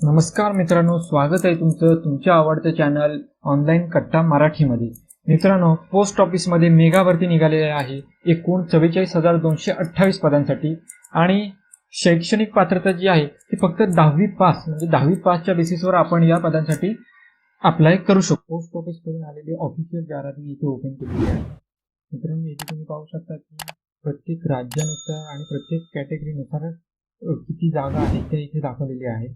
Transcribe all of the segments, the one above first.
नमस्कार मित्रांनो, स्वागत आहे तुमचं तुमच्या आवडतं चॅनल ऑनलाईन कट्टा मराठीमध्ये. मित्रांनो, पोस्ट ऑफिसमध्ये मेगा भरती निघालेली आहे एकूण 44,228 पदांसाठी आणि शैक्षणिक पात्रता जी आहे ती फक्त 10वी पास म्हणजे 10वी पासच्या बेसिसवर आपण या पदांसाठी अप्लाय करू शकतो. पोस्ट ऑफिसकडून आलेली ऑफिशियल जाहिरात मी इथे ओपन केलेली आहे. मित्रांनो, इथे तुम्ही पाहू शकता की प्रत्येक राज्यानुसार आणि प्रत्येक कॅटेगरीनुसार किती जागा आहेत त्या इथे दाखवलेल्या आहेत.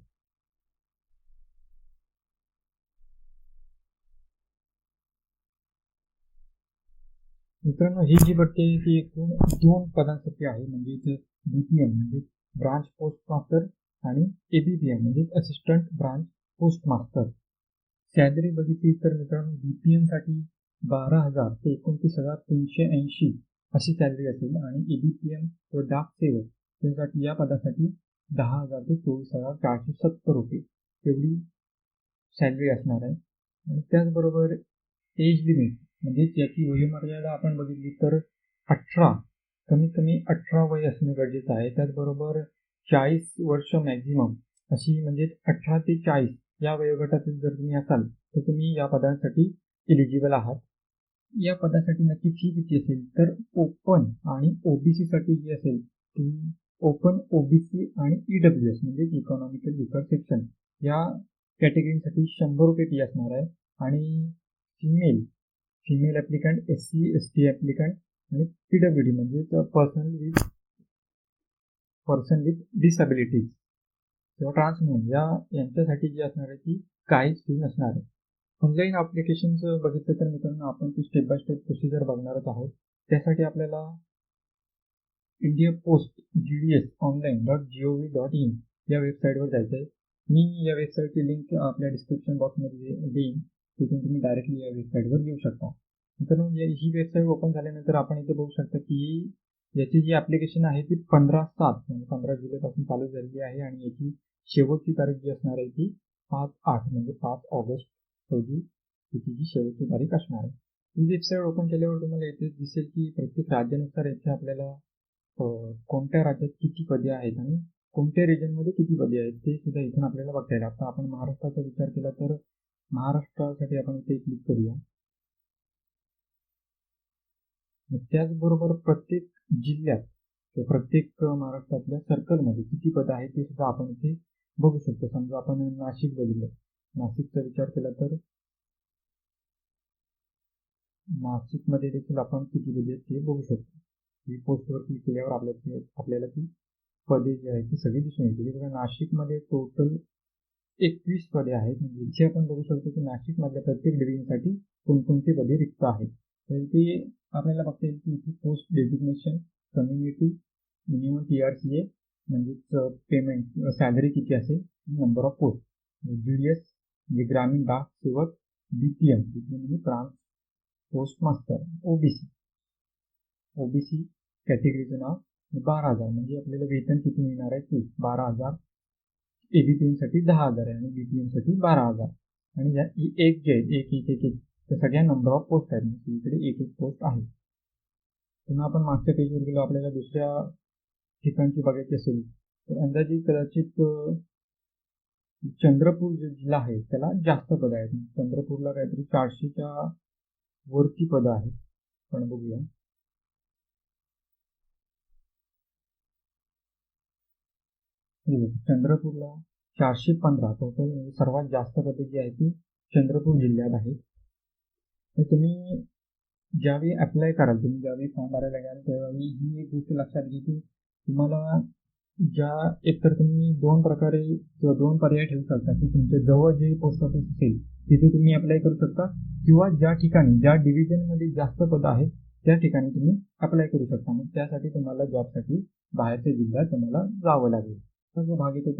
मित्रांनो, ही जी भरती आहे ती एकूण 2 पदांसाठी आहे. म्हणजे इथे BPM म्हणजे ब्रांच पोस्ट मास्टर आणि ABPM म्हणजे assistant branch post master. Salary बघितली तर मित्रांनो, BPM साठी 12,000 ते 29,380 अशी सॅलरी असेल आणि ABPM व डाक सेवक त्यासाठी या पदासाठी 10,000 ते 24,470 रुपये एवढी सॅलरी असणार आहे. आणि त्याचबरोबर एज लिमिट म्हणजे याची वयोमर्यादा आपण बघितली तर 18 कमीत कमी 18 वय असणे गरजेचं आहे. त्याचबरोबर 40 वर्ष मॅक्झिमम अशी म्हणजे 18 ते 40 या वयोगटातील जर तुम्ही असाल तर तुम्ही या पदांसाठी एलिजिबल आहात. या पदासाठी नक्की फी किती असेल तर ओपन आणि OBC साठी जी असेल ती ओपन OBC आणि EWS म्हणजे इकॉनॉमिकल विकर सेक्शन या कॅटेगरीसाठी 100 रुपये फी असणार आहे. आणि female applicant, SC ST applicant आणि PWD म्हणजे पर्सन विथ डिसॅबिलिटीज किंवा ट्रान्सवुमन यांच्यासाठी जी असणार आहे ती काहीच फी नसणार आहे. ऑनलाईन ॲप्लिकेशनचं बघितलं तर मित्रांनो, आपण ती स्टेप बाय स्टेप प्रोसिजर बघणारच आहोत. त्यासाठी आपल्याला इंडिया पोस्ट GDS online.gov.in या वेबसाईटवर जायचं आहे. मी या वेबसाईटची लिंक आपल्या डिस्क्रिप्शन बॉक्समध्ये देईन, तिथून तुम्ही डायरेक्टली या वेबसाईटवर येऊ शकता. मित्रांनो, ही वेबसाईट ओपन झाल्यानंतर आपण इथे बघू शकता की याची जी ॲप्लिकेशन आहे ती 15/7 म्हणजे 15 जुलैपासून चालू झालेली आहे आणि याची शेवटची तारीख जी असणार आहे ती 5/8 म्हणजे 5 ऑगस्ट रोजी तिची जी शेवटची तारीख असणार आहे. ही वेबसाईट ओपन केल्यावर तुम्हाला इथे दिसेल की प्रत्येक राज्यानुसार याचे आपल्याला कोणत्या राज्यात किती पदे आहेत आणि कोणत्या रिजनमध्ये किती पदे आहेत ते सुद्धा इथून आपल्याला बघता येईल. आता आपण महाराष्ट्राचा विचार केला तर महाराष्ट्रासाठी आपण इथे क्लिक करूया. त्याचबरोबर प्रत्येक जिल्ह्यात किंवा प्रत्येक महाराष्ट्रातल्या सर्कलमध्ये किती पदं आहेत ते सुद्धा आपण इथे बघू शकतो. समजा आपण नाशिक बघितलं, नाशिकचा विचार केला तर नाशिकमध्ये देखील आपण किती पदे आहेत ते बघू शकतो. ही पोस्टवर क्लिक केल्यावर आपल्याला ती पदे जी आहेत ती सगळी दिसून येतील. बघा, नाशिकमध्ये टोटल 21 पदे आहेत. म्हणजे इथे आपण बघू शकतो की नाशिकमधल्या प्रत्येक डिव्हिजनसाठी कोणकोणती पदे रिक्त आहेत. तर ते आपल्याला बघता येईल की इथे post designation, community, minimum TRCA म्हणजेच पेमेंट सॅलरी किती असेल, नंबर ऑफ पोस्ट, GDS म्हणजे ग्रामीण डाक सेवक, BPM म्हणजे ब्रांच पोस्ट मास्टर, OBC कॅटेगरीचं नाव 12,000 म्हणजे आपल्याला वेतन किती मिळणार आहे ते 12,000. ABPM साठी 10,000 आहे आणि BPM साठी 12,000. आणि या एक जे आहेत एक त्या सगळ्या नंबर ऑफ पोस्ट आहेत. म्हणजे इकडे एक पोस्ट आहे. पुन्हा आपण मागच्या पेजवर गेलो, आपल्याला दुसऱ्या ठिकाणची बघायची असेल तर अंदाजे कदाचित चंद्रपूर जो जिल्हा आहे त्याला जास्त पदं आहेत. चंद्रपूरला काहीतरी 400च्या वरती पदं आहेत. पण बघूया, चंद्रपूरला 415 टोटल म्हणजे सर्वात जास्त पदे जी आहेत ती चंद्रपूर जिल्ह्यात आहेत. तर तुम्ही ज्यावेळी अप्लाय कराल, तुम्ही ज्यावेळी फॉर्म भरायला घ्याल त्यावेळी ही एक गोष्ट लक्षात घ्या की तुम्हाला एकतर तुम्ही 2 प्रकारे किंवा 2 पर्याय ठेवू शकता की तुमच्या जवळ जे पोस्ट ऑफिस असेल तिथे तुम्ही अप्लाय करू शकता किंवा ज्या ठिकाणी ज्या डिव्हिजनमध्ये जास्त पदं आहेत त्या ठिकाणी तुम्ही अप्लाय करू शकता. मग त्यासाठी तुम्हाला जॉबसाठी बाहेरच्या जिल्ह्यात तुम्हाला जावं लागेल. तर जो भाग येतो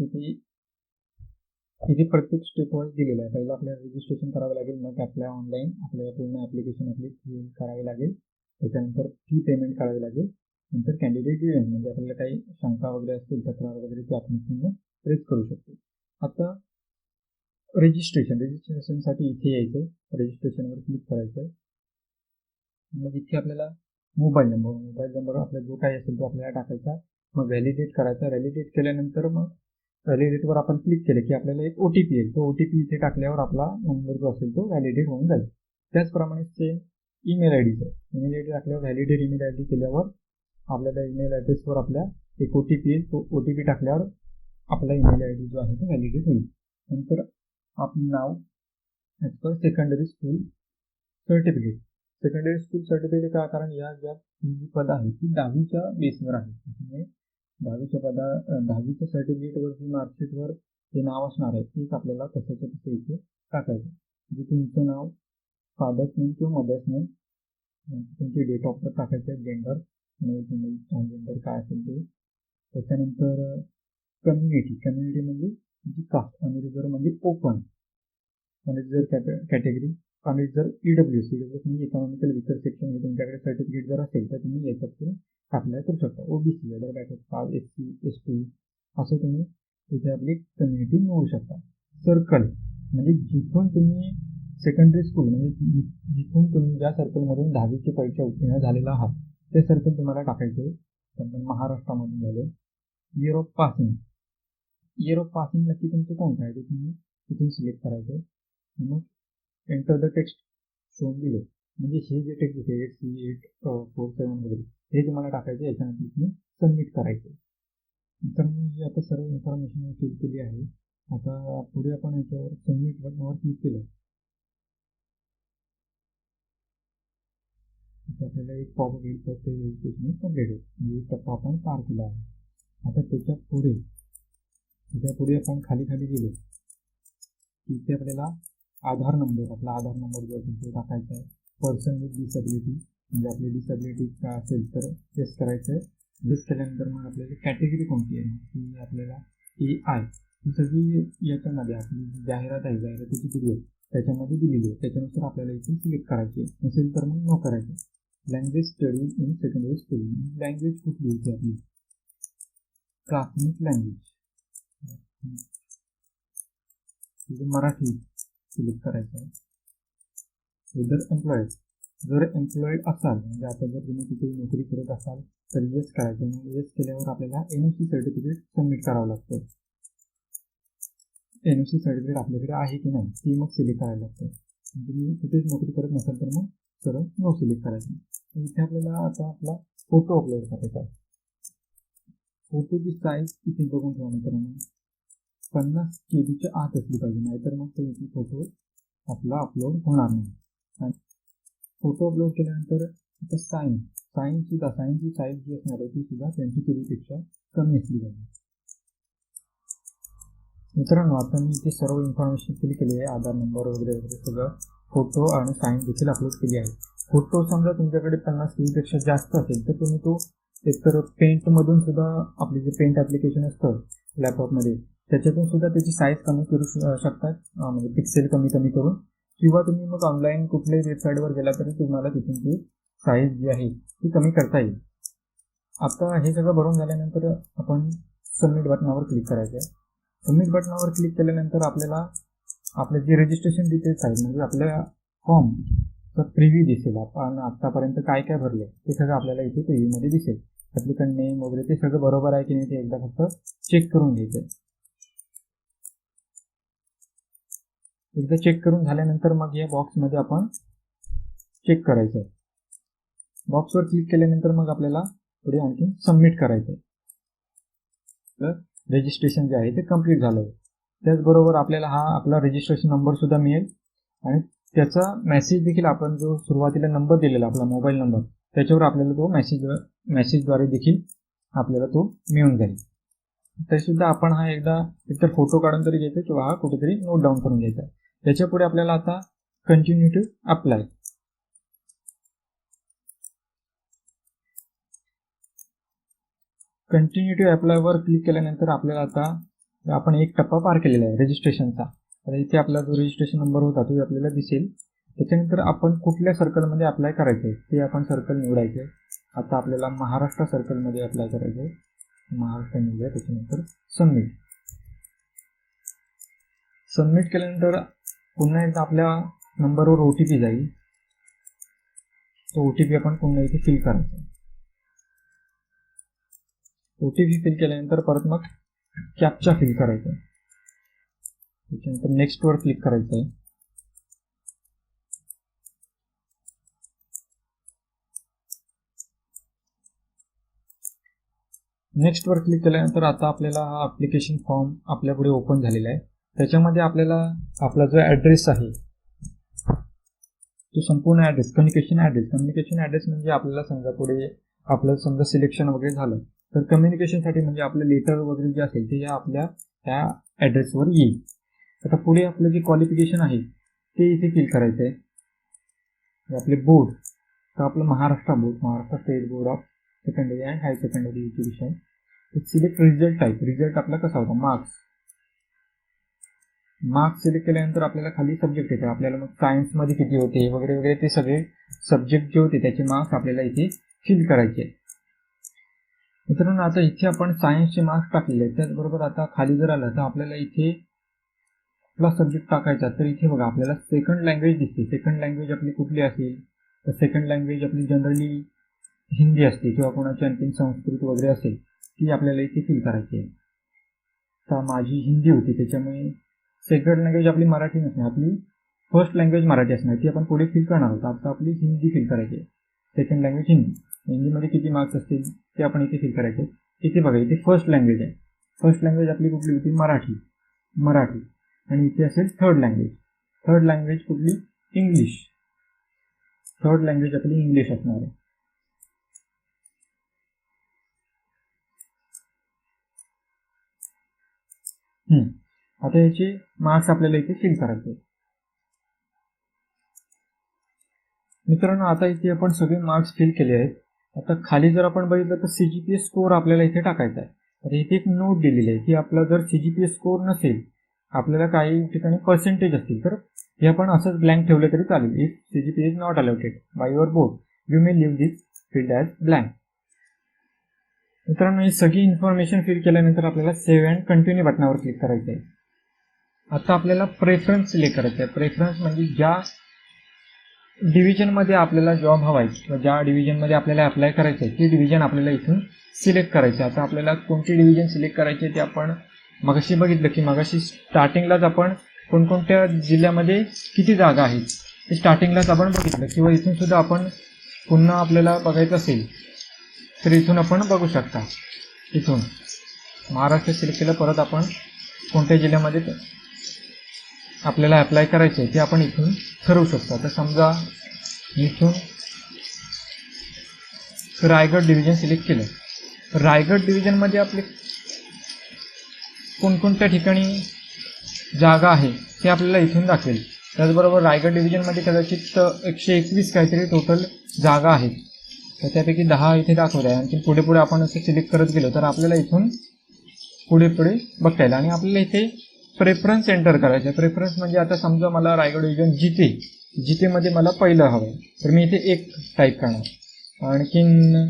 तिथे प्रत्येक स्टेप वाईज दिलेला आहे. पहिलं आपल्याला रजिस्ट्रेशन करावं लागेल, मग ऑनलाईन आपल्याला पूर्ण ॲप्लिकेशन फिल करावी लागेल, त्याच्यानंतर फी पेमेंट करावी लागेल, नंतर कॅन्डिडेट डिव्हिजन म्हणजे आपल्याला काही शंका वगैरे असतील, तक्रार वगैरे ते आपण रेज करू शकतो. आता रजिस्ट्रेशनसाठी इथे यायचं, रजिस्ट्रेशनवर क्लिक करायचं. मग इथे आपल्याला मोबाईल नंबर आपला जो काही असेल तो आपल्याला टाकायचा, मग व्हॅलिडेट करायचा. व्हॅलिडेट केल्यानंतर मग व्हॅलिडेटवर आपण क्लिक केलं की आपल्याला एक OTP येईल. तो OTP इथे टाकल्यावर आपला नंबर जो असेल तो व्हॅलिडेट होऊन जाईल. त्याचप्रमाणे सेम ईमेल आय डीचं ईमेल आय डी टाकल्यावर व्हॅलिडेट ईमेल आय डी केल्यावर आपल्याला ईमेल ॲड्रेसवर आपल्या एक OTP येईल. तो OTP टाकल्यावर आपला ईमेल आय डी जो आहे तो व्हॅलिडेट होईल. नंतर आपण नाव as per secondary school certificate. Secondary school certificate का, कारण या ज्या जी पद आहे ती 10वीच्या बेसवर आहे. त्यामुळे 10वीच्या सर्टिफिकेटवर जी मार्कशीटवर जे नाव असणार आहे तेच आपल्याला तसंच तसं इथे टाकायचं. म्हणजे तुमचं नाव, फादर्स नेम किंवा मदर्स नेम, तुमची डेट ऑफ बर्थ टाकायचं, जेंडर, मेल फिमेल ट्रान्सजेंडर काय असेल ते. त्याच्यानंतर कम्युनिटी म्हणजे जी कास्ट, अनरिझर्व म्हणजे open, unreserved category, unreserved EWS म्हणजे इकॉनॉमिकल विकर सेक्शन. हे तुमच्याकडे सर्टिफिकेट जर असेल तर तुम्ही याच्यातून अप्लाय करू शकता. OBC, other backward class, SC, ST असं तुम्ही इथे आपली कम्युनिटी मिळवू शकता. सर्कल म्हणजे जिथून तुम्ही सेकंडरी स्कूल म्हणजे जिथून तुम्ही ज्या सर्कलमधून 10वीची परीक्षा उत्तीर्ण झालेला आहात ते सर्कल तुम्हाला टाकायचे. समजा महाराष्ट्रामधून झाले. इयर ऑफ पासिंग नक्की तुमचं कोणतं आहे ते तुम्ही तिथून सिलेक्ट करायचं. मग enter the text shown below म्हणजे हे जे टेक्स्ट आहे 8C847 वगैरे हे तुम्हाला टाकायचे. याच्यानंतर तुम्ही सबमिट करायचे. तर मी आता सर्व इन्फॉर्मेशन फिल केली आहे. आता पुढे आपण याच्यावर सबमिट बटनावर क्लिक केलं तर आपल्याला एक पॉपअप येईल तर ते रजिस्ट्रेशन कंप्लीट होईल. म्हणजे एक टप्पा आपण पार केला आहे. आता त्याच्या पुढे आपण खाली गेलो की इथे आपल्याला आधार नंबर, आपला आधार नंबर जो असेल तो टाकायचा आहे. पर्सन विथ डिसेबिलिटी म्हणजे आपली डिसेबिलिटी काय असेल तर टेस्ट करायचं आहे. टेस्ट केल्यानंतर मग आपल्याला कॅटेगरी कोणती आहे ती आपल्याला AI ही सगळी याच्यामध्ये आपली जाहिरात आहे, जाहिरातीची दिली आहे त्याच्यामध्ये दिलेली आहे. त्याच्यानुसार आपल्याला इथे सिलेक्ट करायचे, नसेल तर मग नो करायचे. Language study in secondary school, language कुठली होती आपली प्राथमिक लँग्वेज मराठी सिलेक्ट करायचं आहे. जर एम्प्लॉईड असाल म्हणजे आता जर तुम्ही तिथे नोकरी करत असाल तर येस करायचं. मग येस केल्यावर आपल्याला NOC सर्टिफिकेट सबमिट करावं लागतं. NOC सर्टिफिकेट आपल्याकडे आहे की नाही ती मग सिलेक्ट करायला लागतं. तुम्ही तिथेच नोकरी करत नसाल तर मग सरळ नो सिलेक्ट करायचं. इथे आपल्याला आता आपला फोटो अपलोड करायचा आहे. फोटोची साईज इथे बघून ठेवा मित्रांनो 50 KBच्या आत असली पाहिजे, नाहीतर मग तो इथे फोटो आपला अपलोड होणार नाही. आणि फोटो अपलोड केल्यानंतर आता साईनची साईज जी असणार आहे ती सुद्धा 20 KBपेक्षा कमी असली पाहिजे. मित्रांनो आता मी इथे सर्व इन्फॉर्मेशन फिल केली आहे. आधार नंबर वगैरे सगळं, फोटो आणि साईन देखील अपलोड केली आहे. फोटो समजा तुमच्याकडे 50 KBपेक्षा जास्त असेल तर तुम्ही तो एकतर पेंटमधून सुद्धा, आपले जे पेंट ॲप्लिकेशन असतं लॅपटॉपमध्ये त्याच्यातून सुद्धा त्याची साईज कमी करू शकतात, म्हणजे पिक्सेल कमी करून, किंवा तुम्ही मग ऑनलाईन कुठल्याही वेबसाईटवर गेला तरी तुम्हाला तिथून ती साईज जी आहे ती कमी करता येईल. आता हे सगळं भरून झाल्यानंतर आपण सबमिट बटनावर क्लिक करायचं आहे. सबमिट बटनावर क्लिक केल्यानंतर आपल्याला आपले जे रजिस्ट्रेशन डिटेल्स आहेत म्हणजे आपल्या फॉर्मचा प्रिव्ह्यू दिसेल. आपण आत्तापर्यंत काय भरले ते सगळं आपल्याला इथे प्रिव्ह्यूमध्ये दिसेल. ॲप्लिकंट नेम वगैरे ते सगळं बरोबर आहे की नाही ते एकदा फक्त चेक करून घ्यायचं. एकदा चेक करून झाल्यानंतर मग या बॉक्समध्ये आपण चेक करायचं आहे. बॉक्सवर क्लिक केल्यानंतर मग आपल्याला पुढे आणखी सबमिट करायचं आहे. तर रजिस्ट्रेशन जे आहे ते कंप्लीट झालं आहे. त्याचबरोबर आपल्याला हा आपला रजिस्ट्रेशन नंबर सुद्धा मिळेल आणि त्याचा मेसेज देखील आपण जो सुरुवातीला नंबर दिलेला आपला मोबाईल नंबर त्याच्यावर आपल्याला तो मेसेजद्वारे देखील आपल्याला तो मिळून जाईल. तरीसुद्धा आपण हा एकतर फोटो काढून तरी घ्यायचा किंवा हा कुठेतरी नोट डाऊन करून घ्यायचा. त्याच्या पुढे आपल्याला आता कंटिन्यू टू अप्लाय, वर क्लिक केल्यानंतर आपल्याला आता आपण एक टप्पा पार केलेला आहे रजिस्ट्रेशनचा. आता इथे आपला जो रजिस्ट्रेशन नंबर होता तो आपल्याला दिसेल. त्याच्यानंतर आपण कुठल्या सर्कलमध्ये अप्लाय करायचं आहे ते आपण सर्कल निवडायचं आहे. आता आपल्याला महाराष्ट्र सर्कलमध्ये अप्लाय करायचं आहे. महाराष्ट्र निवडूया. त्याच्यानंतर सबमिट केल्यानंतर पुन्हा एकदा आपल्या नंबरवर OTP जाईल. तो OTP आपण पुन्हा इथे फिल करायचा. OTP फिल केल्यानंतर परत मग कॅप्चा फिल करायचा आहे. त्याच्यानंतर नेक्स्टवर क्लिक करायचं आहे. नेक्स्टवर क्लिक केल्यानंतर आता आपल्याला हा ॲप्लिकेशन फॉर्म आपल्यापुढे ओपन झालेला आहे. त्याच्यामध्ये आपल्याला आपला जो ॲड्रेस आहे तो संपूर्ण ॲड्रेस कम्युनिकेशन ॲड्रेस म्हणजे आपल्याला समजा पुढे आपलं समजा सिलेक्शन वगैरे झालं तर कम्युनिकेशनसाठी म्हणजे आपलं लेटर वगैरे जे असेल ते या आपल्या त्या ॲड्रेसवर येईल. आता पुढे आपलं जे क्वालिफिकेशन आहे ते इथे फिल करायचं आहे. आपले बोर्ड तर आपलं Maharashtra state board of secondary and higher secondary education. Select result type, result आपला कसा होता मार्क्स सिलेक्ट केल्यानंतर आपल्याला खाली सब्जेक्ट येते. आपल्याला मग सायन्समध्ये किती होते वगैरे वगैरे ते सगळे सब्जेक्ट जे होते त्याचे मार्क्स आपल्याला इथे फिल करायचे. मित्रांनो आता इथे आपण सायन्सचे मार्क्स टाकलेले आहेत. त्याचबरोबर आता खाली जर आलं तर आपल्याला इथे आपला सब्जेक्ट टाकायचा. तर इथे बघा आपल्याला सेकंड लँग्वेज दिसते. सेकंड लँग्वेज आपली कुठली असेल तर सेकंड लँग्वेज आपली जनरली हिंदी असते किंवा कोणाची आणखी संस्कृत वगैरे असेल ती आपल्याला इथे फिल करायची आहे. तर माझी हिंदी होती त्याच्यामुळे सेकंड लँग्वेज आपली मराठी नसणार, आपली फर्स्ट लँग्वेज मराठी असणार, ती आपण पुढे फिल करणार आहोत. आता आपली हिंदी फिल करायची आहे. सेकंड लँग्वेज हिंदीमध्ये किती मार्क्स असतील ते आपण इथे फिल करायचे. इथे बघा इथे फर्स्ट लँग्वेज आहे. फर्स्ट लँग्वेज आपली कुठली होती मराठी आणि इथे असेल थर्ड लँग्वेज कुठली इंग्लिश. थर्ड लँग्वेज आपली इंग्लिश असणार आहे. आता याचे मार्क्स आपल्याला इथे फिल करायचे. मित्रांनो आता इथे आपण सगळे मार्क्स फिल केले आहेत. आता खाली जर आपण बघितलं तर CGPA स्कोर आपल्याला इथे टाकायचा आहे. तर इथे एक नोट दिलेली आहे की आपला जर CGPA स्कोर नसेल, आपल्याला काही ठिकाणी पर्सेंटेज असतील तर हे आपण असंच ब्लँक ठेवलं तरी चालेल. If CGPA is not allotted by your board you may leave this field as blank. मित्रांनो ही सगळी इन्फॉर्मेशन फिल केल्यानंतर आपल्याला सेव्ह अँड कंटिन्यू बटनावर क्लिक करायचं आहे. आता आपल्याला प्रेफरन्स सिलेक्ट करायचं आहे. प्रेफरन्स म्हणजे ज्या डिव्हिजनमध्ये आपल्याला जॉब हवा आहे किंवा ज्या डिव्हिजनमध्ये आपल्याला अप्लाय करायचं आहे ती डिव्हिजन आपल्याला इथून सिलेक्ट करायची. आता आपल्याला कोणती डिव्हिजन सिलेक्ट करायची ते आपण मगाशी बघितलं की मगाशी स्टार्टिंगलाच आपण कोणकोणत्या जिल्ह्यामध्ये किती जागा आहेत ते स्टार्टिंगलाच आपण बघितलं. किंवा इथून सुद्धा आपण पुन्हा आपल्याला बघायचं असेल तर इथून आपण बघू शकता. इथून महाराष्ट्र सिलेक्ट केलं, परत आपण कोणत्या जिल्ह्यामध्ये आपल्याला अप्लाय करायचं आहे ते आपण इथून ठरवू शकतो. आता समजा इथून रायगड डिव्हिजन सिलेक्ट केलं. रायगड डिव्हिजनमध्ये आपले कोणकोणत्या ठिकाणी जागा आहे ते आपल्याला इथून दाखवेल. त्याचबरोबर रायगड डिव्हिजनमध्ये कदाचित 121 काहीतरी टोटल जागा आहेत. तर त्यापैकी 10 इथे दाखवत आहे. आणखी पुढे पुढे आपण असं सिलेक्ट करत गेलो तर आपल्याला इथून पुढे पुढे बघता येईल. आणि आपल्याला इथे प्रेफरन्स एंटर करायचं. प्रेफरन्स म्हणजे आता समजा मला रायगड डिव्हिजन जितेमध्ये मला पहिलं हवं आहे तर मी इथे 1 टाईप करणार. आणखीन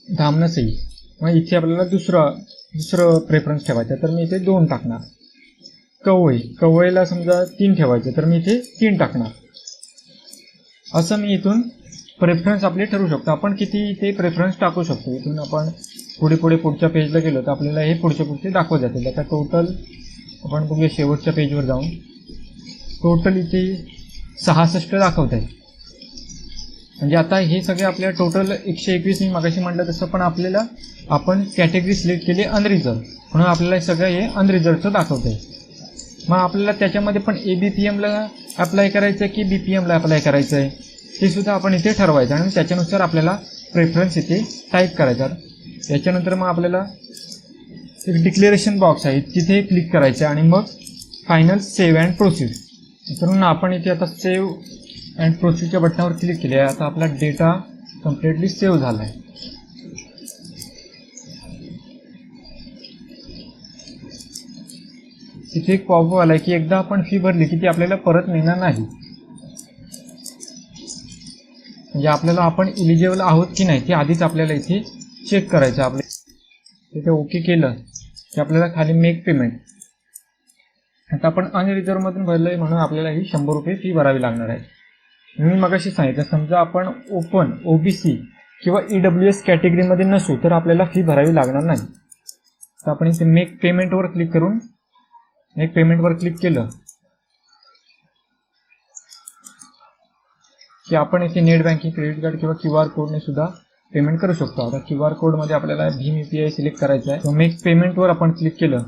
धामणसई मग इथे आपल्याला दुसरं प्रेफरन्स ठेवायचं तर मी इथे 2 टाकणार. कवळीला समजा 3 ठेवायचं तर मी इथे 3 टाकणार. असं मी इथून प्रेफरन्स आपले ठरवू शकतो. आपण किती इथे प्रेफरन्स टाकू शकतो. इथून आपण पुढच्या पेजला गेलो तर आपल्याला हे पुढचे दाखवत जातील. आता टोटल आपण बघूया शेवटच्या पेजवर जाऊन. टोटल इथे 66 दाखवत आहे. म्हणजे आता हे सगळे आपल्या टोटल 121 मी मगाशी म्हटलं तसं पण आपण कॅटेगरी सिलेक्ट केली अनरिझर्व म्हणून आपल्याला हे सगळं हे अनरिझर्वचं दाखवत आहे. मग आपल्याला त्याच्यामध्ये पण ABPMला अप्लाय करायचं आहे की BPMला अप्लाय करायचं आहे ते सुद्धा आपण इथे ठरवायचं आणि त्याच्यानुसार आपल्याला प्रेफरन्स इथे टाईप करायचा. त्याच्यानंतर मग आपल्याला एक डिक्लेरेशन बॉक्स आहे तिथे क्लिक करायचं आणि मग फायनल सेव्ह अँड प्रोसीड. म्हणून आपण इथे आता सेव्ह अँड प्रोसीडच्या बटनावर क्लिक केले आहे. आता आपला डेटा कम्प्लिटली सेव्ह झाला आहे. तिथे एक पॉपअप आला की एकदा आपण फी भरली की ती आपल्याला परत मिळणार नाही. म्हणजे आपल्याला आपण इलिजिबल आहोत की नाही ते आधीच आपल्याला इथे चेक करायचं. आपले तिथे ओके केलं की आपल्याला खाली मेक पेमेंट. आता आपण अनरिझर्वमधून भरलं आहे म्हणून आपल्याला ही 100 रुपये फी भरावी लागणार आहे. मी मगाशी सांगितलं समजा आपण ओपन OBC किंवा EWS कॅटेगरीमध्ये नसू तर आपल्याला फी भरावी लागणार नाही. तर आपण इथे मेक पेमेंटवर क्लिक करून मेक पेमेंटवर क्लिक केलं की आपण इथे नेट बँकिंग, क्रेडिट कार्ड किंवा QR कोडने सुद्धा पेमेंट करू शकतो. आता QR कोडमध्ये आपल्याला भीम UPI सिलेक्ट करायचा आहे. मेक पेमेंटवर आपण क्लिक केलं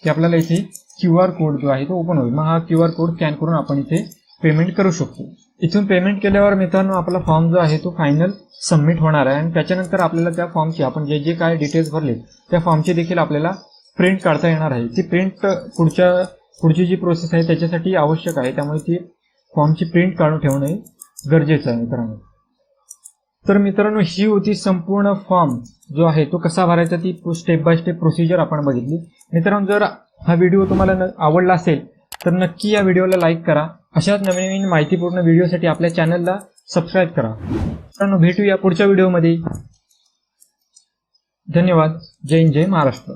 की आपल्याला इथे QR कोड जो आहे तो ओपन होईल. मग हा QR कोड स्कॅन करून आपण इथे पेमेंट करू शकतो. इथून पेमेंट केल्यावर मित्रांनो आपला फॉर्म जो आहे तो फायनल सबमिट होणार आहे आणि त्याच्यानंतर आपल्याला त्या फॉर्मची आपण जे जे काय डिटेल्स भरले त्या फॉर्मची देखील आपल्याला प्रिंट काढता येणार आहे. ती प्रिंट पुढची जी प्रोसेस आहे त्याच्यासाठी आवश्यक आहे, त्यामुळे ती फॉर्मची प्रिंट काढून ठेवणे गरजेचं आहे मित्रांनो. तर मित्रांनो ही होती संपूर्ण फॉर्म जो आहे तो कसा भरायचा, ती स्टेप बाय स्टेप प्रोसिजर आपण बघितली. मित्रांनो जर हा व्हिडिओ तुम्हाला आवडला असेल तर नक्की या व्हिडिओला लाईक करा. अशाच नवीन माहितीपूर्ण व्हिडिओसाठी आपल्या चॅनलला सबस्क्राईब करा. मित्रांनो भेटूया पुढच्या व्हिडिओमध्ये. धन्यवाद. जय हिंद, जय महाराष्ट्र.